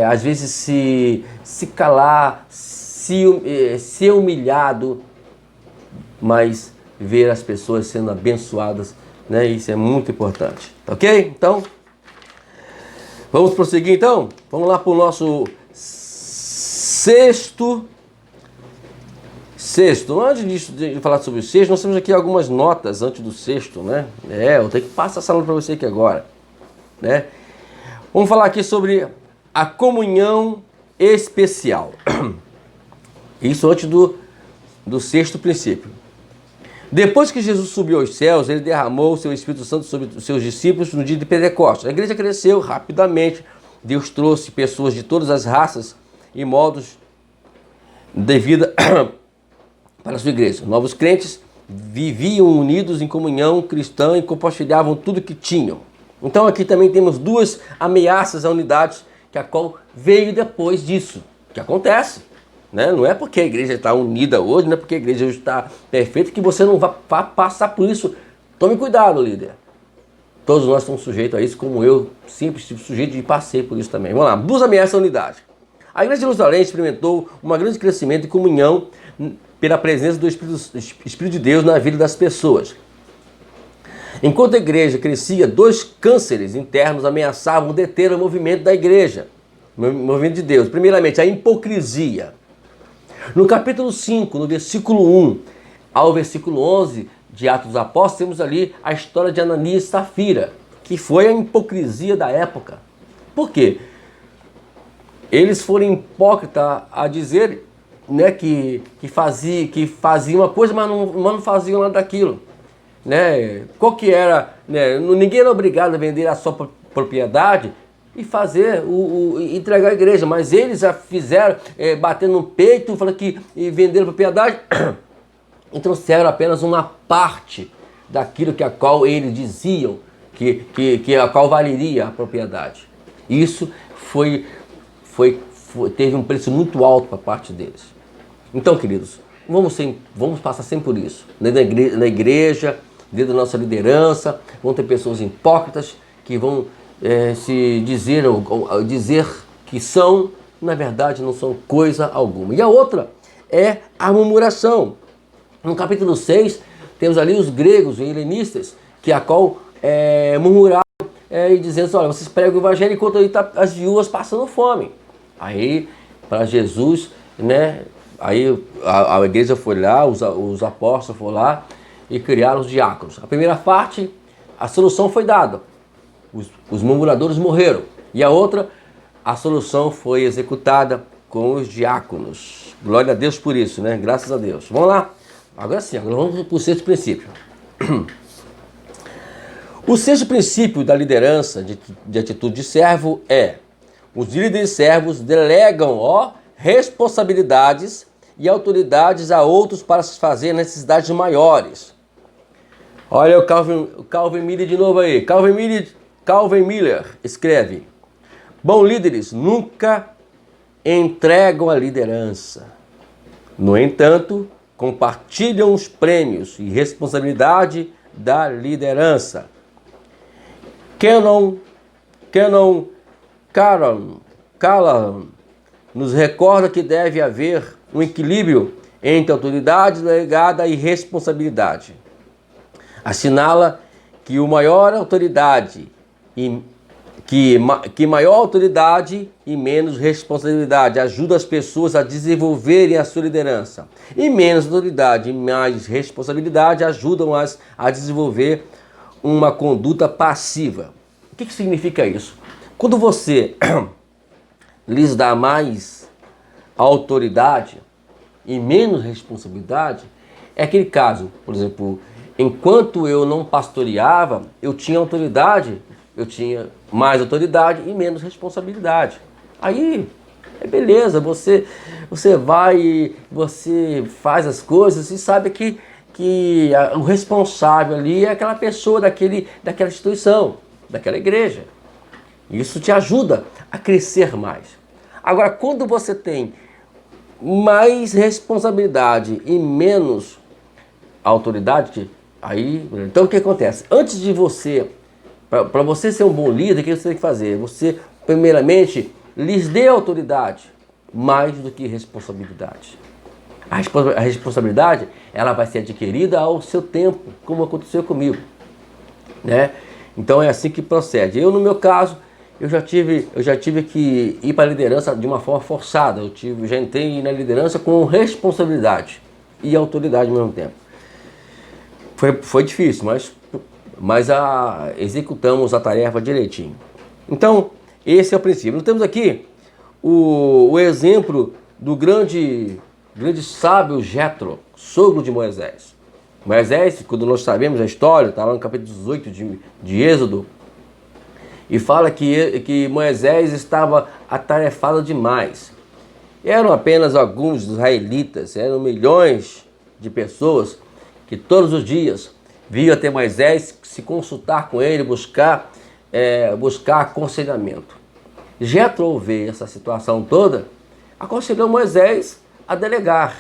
às vezes, se calar, ser humilhado, mas ver as pessoas sendo abençoadas, né? Isso é muito importante, tá ok? Então, vamos prosseguir então? Vamos lá para o nosso sexto. Antes de falar sobre o sexto, nós temos aqui algumas notas antes do sexto, né? Eu tenho que passar essa nota para você aqui agora, né? Vamos falar aqui sobre a comunhão especial. Isso antes do sexto princípio. Depois que Jesus subiu aos céus, ele derramou o seu Espírito Santo sobre os seus discípulos no dia de Pentecostes. A igreja cresceu rapidamente. Deus trouxe pessoas de todas as raças e modos de vida para a sua igreja. Novos crentes viviam unidos em comunhão cristã e compartilhavam tudo que tinham. Então aqui também temos duas ameaças à unidade, que a qual veio depois disso. O que acontece? né? Não é porque a igreja está unida hoje, não é porque a igreja hoje está perfeita que você não vai passar por isso. Tome cuidado, líder. Todos nós estamos sujeitos a isso, como eu sempre estive sujeito e passei por isso também. Vamos lá, duas ameaças à unidade. A igreja de Jerusalém experimentou um grande crescimento e comunhão pela presença do Espírito de Deus na vida das pessoas. Enquanto a igreja crescia, dois cânceres internos ameaçavam deter o movimento da igreja, o movimento de Deus. Primeiramente, a hipocrisia. No capítulo 5, no versículo 1 ao versículo 11 de Atos dos Apóstolos, temos ali a história de Ananias e Safira, que foi a hipocrisia da época. Por quê? Eles foram hipócritas a dizer, né, que faziam uma coisa, mas não faziam nada daquilo. Né? Qual que era? Né? Ninguém era obrigado a vender a sua propriedade e fazer entregar a igreja, mas eles já fizeram, batendo no peito, falando que venderam a propriedade e trouxeram apenas uma parte daquilo que a qual eles diziam que a qual valeria a propriedade. Isso teve um preço muito alto para parte deles. Então, queridos, vamos passar sempre por isso. Na igreja, dentro da nossa liderança, vão ter pessoas hipócritas que vão se dizer que são, na verdade não são coisa alguma. E a outra é a murmuração. No capítulo 6, temos ali os gregos, os helenistas, que a qual murmuraram e dizendo, olha, vocês pregam o evangelho enquanto aí tá as viúvas passando fome. Aí, para Jesus, né, aí a igreja foi lá, os apóstolos foram lá e criaram os diáconos. A primeira parte, a solução foi dada. Os murmuradores morreram. E a outra, a solução foi executada com os diáconos. Glória a Deus por isso, né? Graças a Deus. Vamos lá. Agora sim, agora vamos para o sexto princípio. O sexto princípio da liderança de atitude de servo é: os líderes servos delegam responsabilidades e autoridades a outros para satisfazer necessidades maiores. Olha o Calvin Miller de novo aí. Calvin Miller escreve: bons líderes nunca entregam a liderança. No entanto, compartilham os prêmios e responsabilidade da liderança. Canon Callan nos recorda que deve haver um equilíbrio entre autoridade delegada e responsabilidade. Assinala que maior autoridade e menos responsabilidade ajuda as pessoas a desenvolverem a sua liderança. E menos autoridade e mais responsabilidade ajudam-as a desenvolver uma conduta passiva. O que significa isso? Quando você lhes dá mais autoridade e menos responsabilidade, é aquele caso, por exemplo, enquanto eu não pastoreava, eu tinha autoridade, eu tinha mais autoridade e menos responsabilidade. Aí, beleza, você vai, você faz as coisas e sabe que o responsável ali é aquela pessoa daquela instituição, daquela igreja. Isso te ajuda a crescer mais. Agora, quando você tem mais responsabilidade e menos autoridade, aí, então o que acontece? Antes de você, para você ser um bom líder, o que você tem que fazer? Você, primeiramente, lhes dê autoridade mais do que responsabilidade. A responsabilidade, ela vai ser adquirida ao seu tempo, como aconteceu comigo, né? Então é assim que procede. Eu, no meu caso, eu já tive que ir para a liderança de uma forma forçada. Já entrei na liderança com responsabilidade e autoridade ao mesmo tempo. Foi difícil, mas executamos a tarefa direitinho. Então, esse é o princípio. Nós temos aqui o exemplo do grande sábio Jetro, sogro de Moisés. Moisés, quando nós sabemos a história, está lá no capítulo 18 de Êxodo, e fala que Moisés estava atarefado demais. Eram apenas alguns israelitas, eram milhões de pessoas que todos os dias vinham até Moisés se consultar com ele, buscar aconselhamento. Jetro, ao ver essa situação toda, aconselhou Moisés a delegar,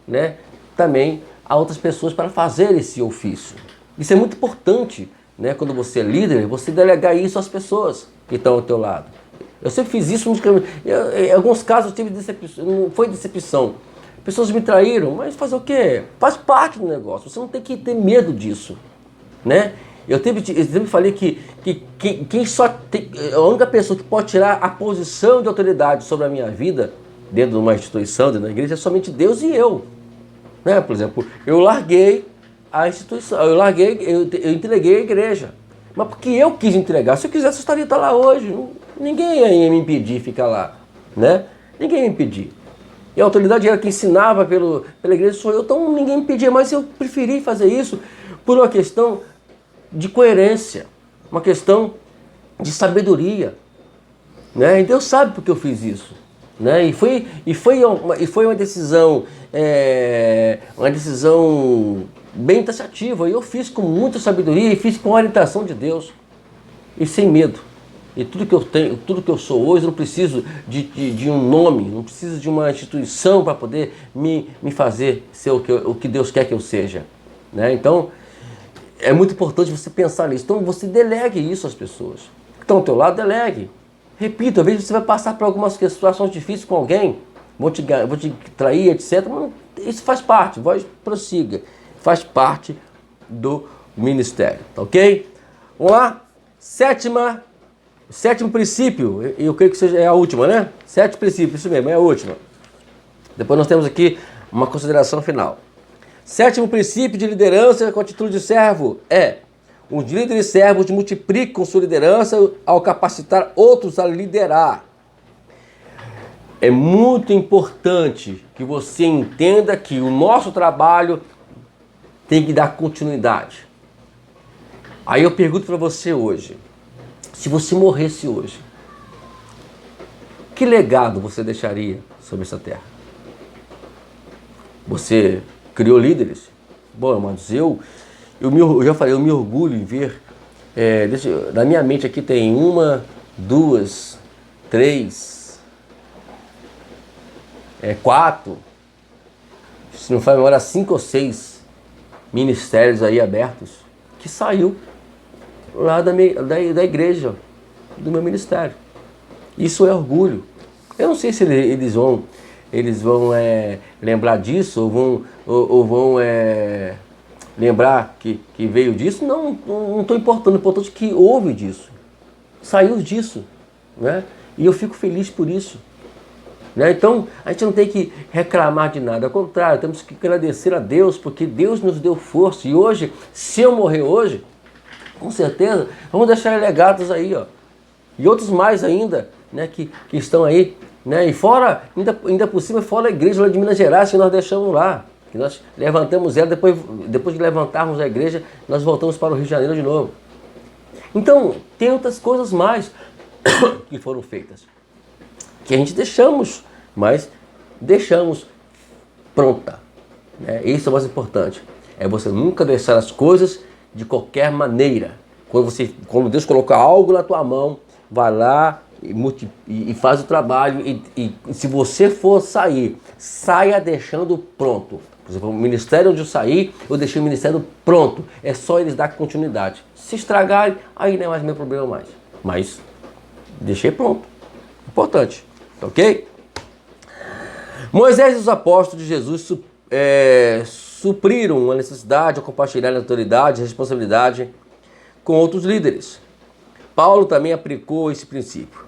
né, também a outras pessoas para fazer esse ofício. Isso é muito importante, né, quando você é líder, você delegar isso às pessoas que estão ao teu lado. Eu sempre fiz isso, em alguns casos eu tive decepção, não foi decepção. Pessoas me traíram, mas fazer o quê? Faz parte do negócio, você não tem que ter medo disso, né? Eu sempre falei que quem só tem, a única pessoa que pode tirar a posição de autoridade sobre a minha vida, dentro de uma instituição, dentro da igreja, é somente Deus e eu. Né? Por exemplo, eu larguei a instituição, eu entreguei a igreja. Mas porque eu quis entregar, se eu quisesse eu estaria lá hoje. Ninguém ia me impedir de ficar lá, né? Ninguém ia me impedir. E a autoridade era que ensinava pela igreja, sou eu, então ninguém me impedia, mas eu preferi fazer isso por uma questão de coerência, uma questão de sabedoria, né? E Deus sabe porque eu fiz isso, né? E foi uma decisão, bem taxativa. E eu fiz com muita sabedoria e fiz com a orientação de Deus e sem medo. E tudo que eu tenho, tudo que eu sou hoje, eu não preciso de um nome, não preciso de uma instituição para poder me fazer ser o que Deus quer que eu seja, né? Então, é muito importante você pensar nisso. Então, você delegue isso às pessoas que estão ao teu lado, delegue. Repito, às vezes você vai passar por algumas situações difíceis com alguém, vou te trair, etc. Mas isso faz parte, prossiga. Faz parte do ministério, tá ok? Vamos lá? Sétimo princípio, eu creio que seja a última, né? 7 princípios, isso mesmo, é a última. Depois nós temos aqui uma consideração final. 7º princípio de liderança com atitude de servo é: os líderes servos multiplicam sua liderança ao capacitar outros a liderar. É muito importante que você entenda que o nosso trabalho tem que dar continuidade. Aí eu pergunto para você hoje, se você morresse hoje, que legado você deixaria sobre essa terra? Você criou líderes? Bom, irmãos, eu já falei, eu me orgulho em ver, na minha mente aqui tem 1, 2, 3, 4, se não faz memória, 5 ou 6 ministérios aí abertos, que saiu lá da igreja, do meu ministério. Isso é orgulho. Eu não sei se eles vão lembrar disso, ou vão lembrar que veio disso. Não estou importando, o importante é que houve disso, saiu disso, né? E eu fico feliz por isso, né? Então a gente não tem que reclamar de nada, ao contrário, temos que agradecer a Deus, porque Deus nos deu força. E hoje, se eu morrer hoje, com certeza, vamos deixar legados aí, ó. E outros mais ainda, né, que estão aí, né? E fora, ainda por cima, fora a igreja lá de Minas Gerais, que nós deixamos lá. Que nós levantamos ela, depois de levantarmos a igreja, nós voltamos para o Rio de Janeiro de novo. Então, tem outras coisas mais que foram feitas, que a gente deixamos, mas deixamos pronta, né? Isso é o mais importante. É você nunca deixar as coisas de qualquer maneira. Quando Deus colocar algo na tua mão, vai lá e faz o trabalho. E se você for sair, saia deixando pronto. Por exemplo, o ministério onde eu saí, eu deixei o ministério pronto. É só eles dar continuidade. Se estragarem, aí não é mais meu problema mais. Mas deixei pronto. Importante. Ok? Moisés e os apóstolos de Jesus supriram a necessidade de compartilhar a autoridade e responsabilidade com outros líderes. Paulo também aplicou esse princípio.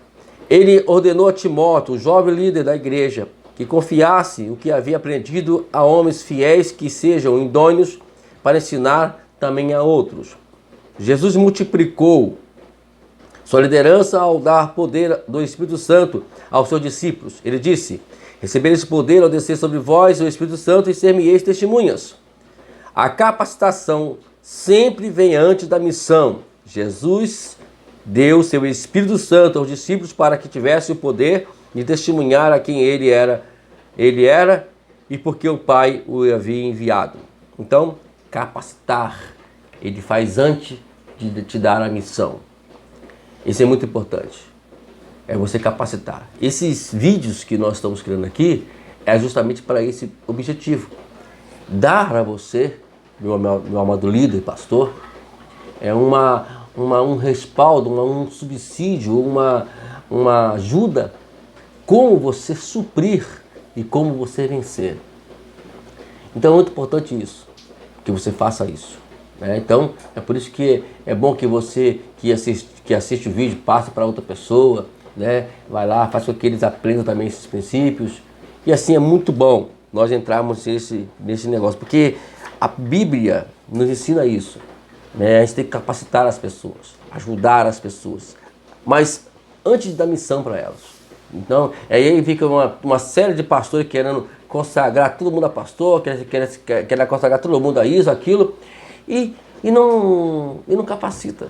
Ele ordenou a Timóteo, o jovem líder da igreja, que confiasse o que havia aprendido a homens fiéis que sejam idôneos para ensinar também a outros. Jesus multiplicou sua liderança ao dar poder do Espírito Santo aos seus discípulos. Ele disse: receber esse poder ao descer sobre vós o Espírito Santo e ser-me-eis testemunhas. A capacitação sempre vem antes da missão. Jesus deu seu Espírito Santo aos discípulos para que tivesse o poder de testemunhar a quem ele era e porque o Pai o havia enviado. Então, capacitar, ele faz antes de te dar a missão. Isso é muito importante. É você capacitar. Esses vídeos que nós estamos criando aqui é justamente para esse objetivo. Dar a você, meu amado líder, pastor, é um respaldo, um subsídio, uma ajuda, como você suprir e como você vencer. Então é muito importante isso, que você faça isso. Né? Então é por isso que é bom que você que assiste o vídeo passe para outra pessoa, né? Vai lá, faz com que eles aprendam também esses princípios. E assim é muito bom nós entrarmos nesse negócio, porque a Bíblia nos ensina isso. Né? A gente tem que capacitar as pessoas, ajudar as pessoas, mas antes da missão para elas. Então, aí fica uma série de pastores querendo consagrar todo mundo a pastor, querendo consagrar todo mundo a isso, aquilo, e não capacita,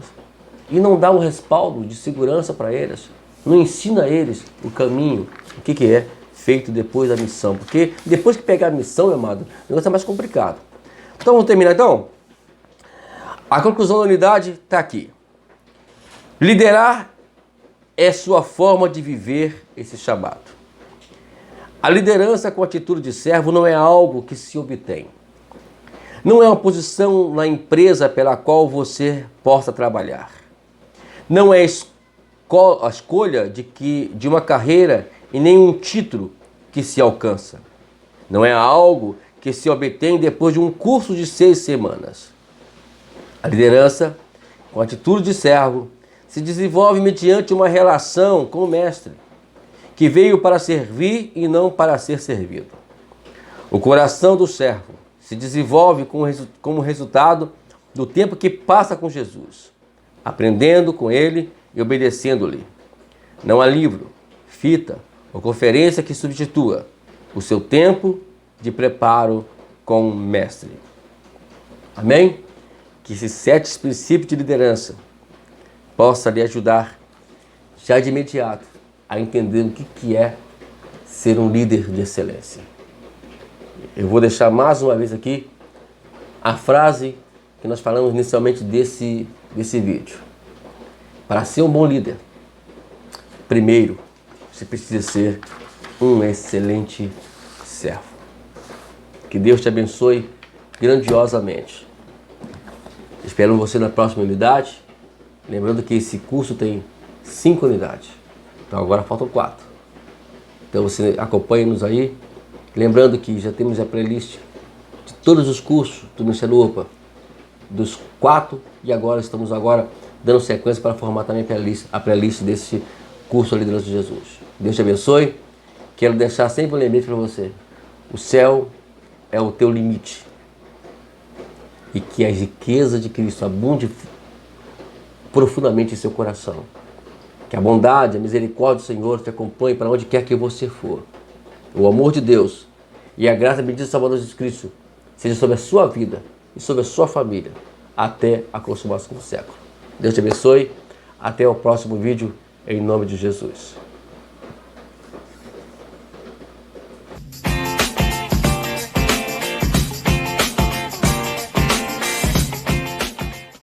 e não dá um respaldo de segurança para eles, não ensina a eles o caminho, o que é feito depois da missão, porque depois que pegar a missão, meu amado, o negócio é mais complicado. Então, vamos terminar então? A conclusão da unidade está aqui. Liderar é sua forma de viver esse chamado. A liderança com atitude de servo não é algo que se obtém. Não é uma posição na empresa pela qual você possa trabalhar. Não é a escolha de uma carreira e nem um título que se alcança. Não é algo que se obtém depois de um curso de 6 semanas. A liderança, com atitude de servo, se desenvolve mediante uma relação com o mestre, que veio para servir e não para ser servido. O coração do servo se desenvolve como resultado do tempo que passa com Jesus, aprendendo com ele e obedecendo-lhe. Não há livro, fita ou conferência que substitua o seu tempo de preparo com o mestre. Amém? Que esses 7 princípios de liderança possa lhe ajudar já de imediato a entender o que é ser um líder de excelência. Eu vou deixar mais uma vez aqui a frase que nós falamos inicialmente desse vídeo. Para ser um bom líder, primeiro, você precisa ser um excelente servo. Que Deus te abençoe grandiosamente. Espero você na próxima unidade. Lembrando que esse curso tem 5 unidades. Então agora faltam 4. Então você acompanhe-nos aí. Lembrando que já temos a playlist de todos os cursos do Ministério UPA, dos 4, e agora estamos dando sequência para formar também a playlist desse curso A Liderança de Jesus. Deus te abençoe. Quero deixar sempre um lembrete para você. O céu é o teu limite. E que a riqueza de Cristo abunde profundamente em seu coração. Que a bondade, a misericórdia do Senhor te acompanhe para onde quer que você for. O amor de Deus e a graça bendita do Salvador Jesus Cristo seja sobre a sua vida e sobre a sua família até a consumação do século. Deus te abençoe. Até o próximo vídeo, em nome de Jesus.